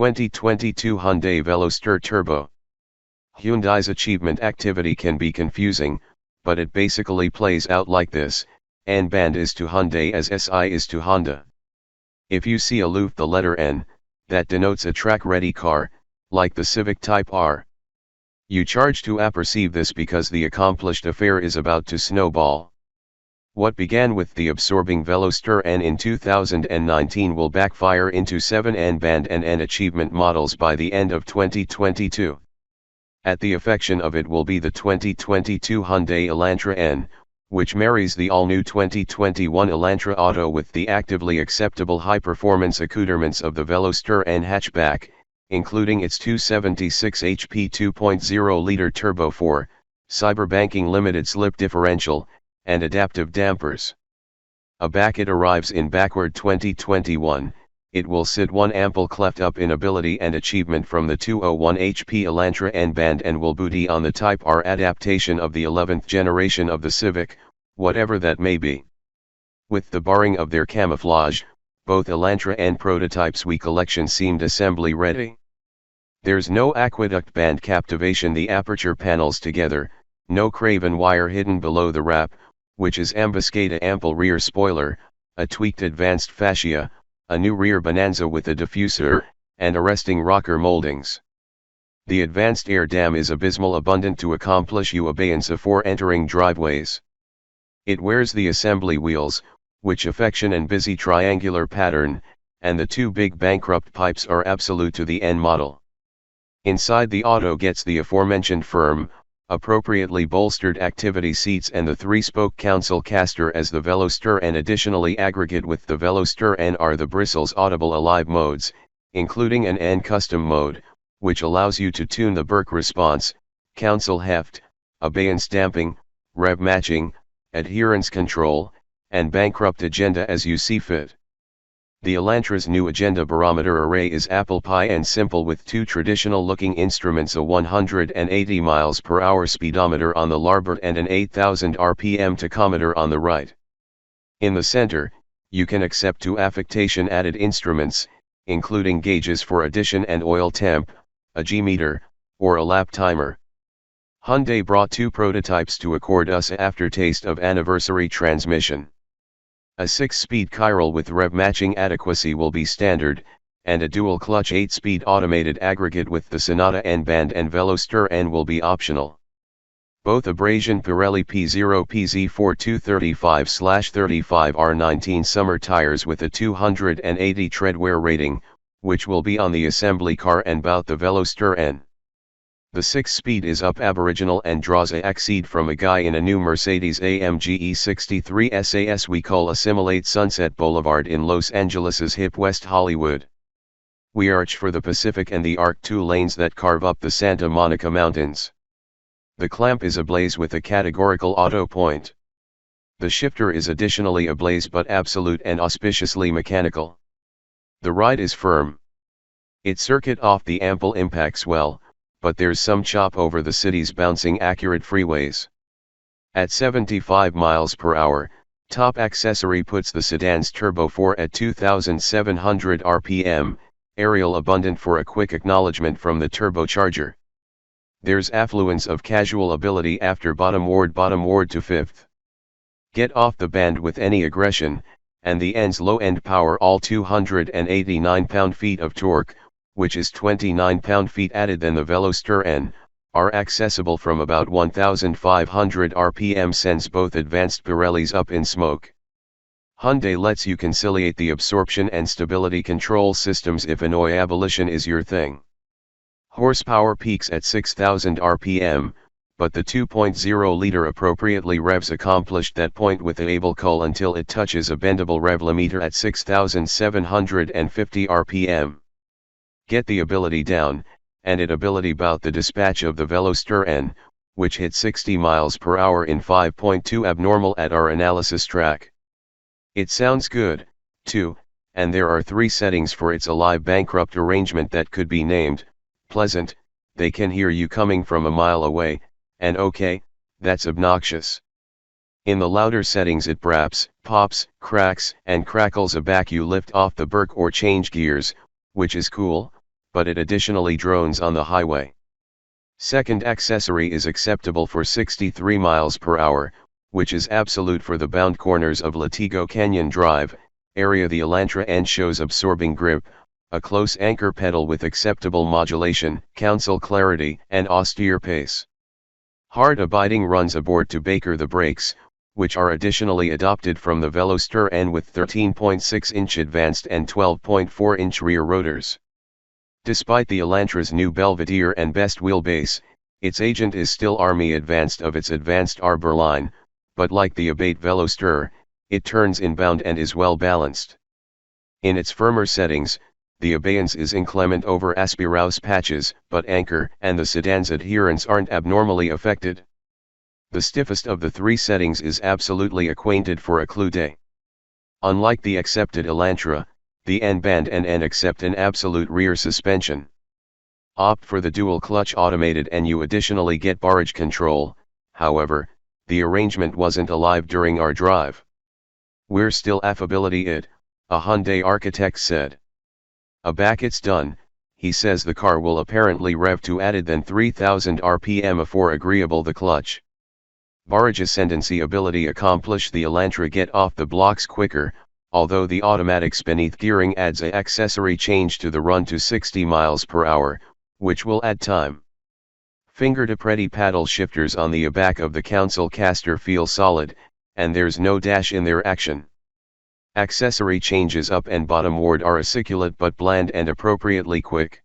2022 Hyundai Veloster Turbo. Hyundai's achievement activity can be confusing, but it basically plays out like this: N band is to Hyundai as SI is to Honda. If you see aloof the letter N, that denotes a track-ready car, like the Civic Type R. You charge to apperceive this because the accomplished affair is about to snowball. What began with the absorbing Veloster N in 2019 will backfire into 7 N band and N achievement models by the end of 2022. At the affection of it will be the 2022 Hyundai Elantra N, which marries the all-new 2021 Elantra Auto with the actively acceptable high-performance accoutrements of the Veloster N hatchback, including its 276 HP 2.0-liter turbo 4, cyberbanking limited slip differential, and adaptive dampers. Back it arrives in backward 2021, it will sit one ample cleft up in ability and achievement from the 201 HP Elantra N band and will booty on the Type R adaptation of the 11th generation of the Civic, whatever that may be. With the barring of their camouflage, both Elantra N prototypes we collection seemed assembly ready. There's no aqueduct band captivation, the aperture panels together, no craven wire hidden below the wrap, which is ambuscade, a ample rear spoiler, a tweaked advanced fascia, a new rear bonanza with a diffuser, and arresting rocker moldings. The advanced air dam is abysmal, abundant to accomplish you abeyance for entering driveways. It wears the assembly wheels, which affection and busy triangular pattern, and the two big bankrupt pipes are absolute to the N model. Inside the auto gets the aforementioned firm, appropriately bolstered activity seats and the 3-spoke console caster as the Veloster N. Additionally, aggregate with the Veloster N are the bristles audible alive modes, including an N custom mode, which allows you to tune the Burke response, console heft, abeyance damping, rev matching, adherence control, and bankrupt agenda as you see fit. The Elantra's new agenda barometer array is apple pie and simple, with two traditional-looking instruments, a 180 miles per hour speedometer on the larboard and an 8,000 RPM tachometer on the right. In the center, you can accept two affectation-added instruments, including gauges for addition and oil temp, a G-meter, or a lap timer. Hyundai brought two prototypes to accord us an aftertaste of anniversary transmission. A 6-speed chiral with rev matching adequacy will be standard, and a dual-clutch 8-speed automated aggregate with the Sonata N band and Veloster N will be optional. Both abrasion Pirelli P0 PZ4 235/35 R19 summer tires with a 280 treadwear rating, which will be on the assembly car and bout the Veloster N. The 6-speed is up aboriginal and draws a exceed from a guy in a new Mercedes-AMG E63 SAS we call Assimilate Sunset Boulevard in Los Angeles' hip West Hollywood. We arch for the Pacific and the Arc, 2 lanes that carve up the Santa Monica Mountains. The clamp is ablaze with a categorical auto point. The shifter is additionally ablaze but absolute and auspiciously mechanical. The ride is firm. It circuit off the ample impacts well, but there's some chop over the city's bouncing accurate freeways. At 75 miles per hour, top accessory puts the sedan's Turbo 4 at 2,700 RPM, aerial abundant for a quick acknowledgement from the turbocharger. There's affluence of casual ability after bottom ward to 5th. Get off the band with any aggression, and the N's low-end power, all 289 pound-feet of torque, which is 29 pound-feet added than the Veloster N, are accessible from about 1,500 RPM, sends both advanced Pirellis up in smoke. Hyundai lets you conciliate the absorption and stability control systems if annoy abolition is your thing. Horsepower peaks at 6,000 RPM, but the 2.0-liter appropriately revs accomplished that point with a able cull until it touches a bendable rev limiter at 6,750 RPM. Get the ability down, and it ability bout the dispatch of the Veloster N, which hit 60 miles per hour in 5.2 abnormal at our analysis track. It sounds good, too, and there are 3 settings for its alive bankrupt arrangement that could be named pleasant, they can hear you coming from a mile away, and okay, that's obnoxious. In the louder settings it braps, pops, cracks, and crackles aback you lift off the Burke or change gears, which is cool, but it additionally drones on the highway. Second accessory is acceptable for 63 miles per hour, which is absolute for the bound corners of Latigo Canyon Drive area. The Elantra N shows absorbing grip, a close anchor pedal with acceptable modulation, counsel clarity, and austere pace. Hard abiding runs aboard to Baker the brakes, which are additionally adopted from the Veloster N with 13.6-inch advanced and 12.4-inch rear rotors. Despite the Elantra's new Belvedere and best wheelbase, its agent is still Army Advanced of its advanced arbor line, but like the Abate Veloster, it turns inbound and is well balanced. In its firmer settings, the abeyance is inclement over aspiraus patches, but anchor and the sedan's adherence aren't abnormally affected. The stiffest of the three settings is absolutely acquainted for a Clude. Unlike the accepted Elantra, the N-Band and N accept an absolute rear suspension. Opt for the dual clutch automated and you additionally get barrage control. However, the arrangement wasn't alive during our drive. We're still affability it, a Hyundai architect said. Back it's done, he says. The car will apparently rev to added than 3000 rpm afore agreeable the clutch. Barrage ascendancy ability accomplish the Elantra get off the blocks quicker, although the automatics beneath gearing adds a accessory change to the run to 60 miles per hour, which will add time. Finger-to-pretty paddle shifters on the back of the console caster feel solid, and there's no dash in their action. Accessory changes up and bottomward are aciculate but bland and appropriately quick.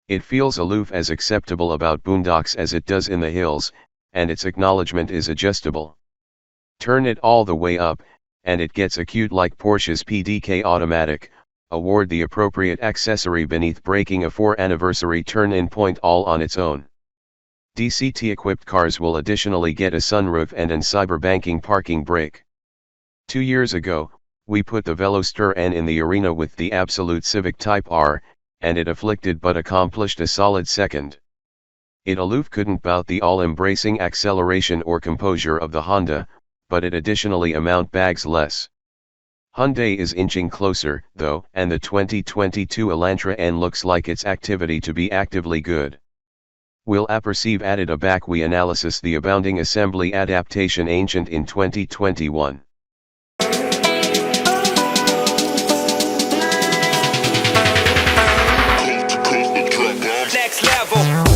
It feels aloof as acceptable about boondocks as it does in the hills, and its acknowledgement is adjustable. Turn it all the way up, and it gets acute like Porsche's PDK automatic. Award the appropriate accessory beneath braking a 4 anniversary turn-in point all on its own. DCT-equipped cars will additionally get a sunroof and an cyberbanking parking brake. 2 years ago, we put the Veloster N in the arena with the Absolute Civic Type R, and it afflicted but accomplished a solid second. It aloof couldn't bout the all-embracing acceleration or composure of the Honda, but it additionally amount bags less. Hyundai is inching closer, though, and the 2022 Elantra N looks like its activity to be actively good. Will apperceive added a back we analysis the abounding assembly adaptation ancient in 2021. Next level.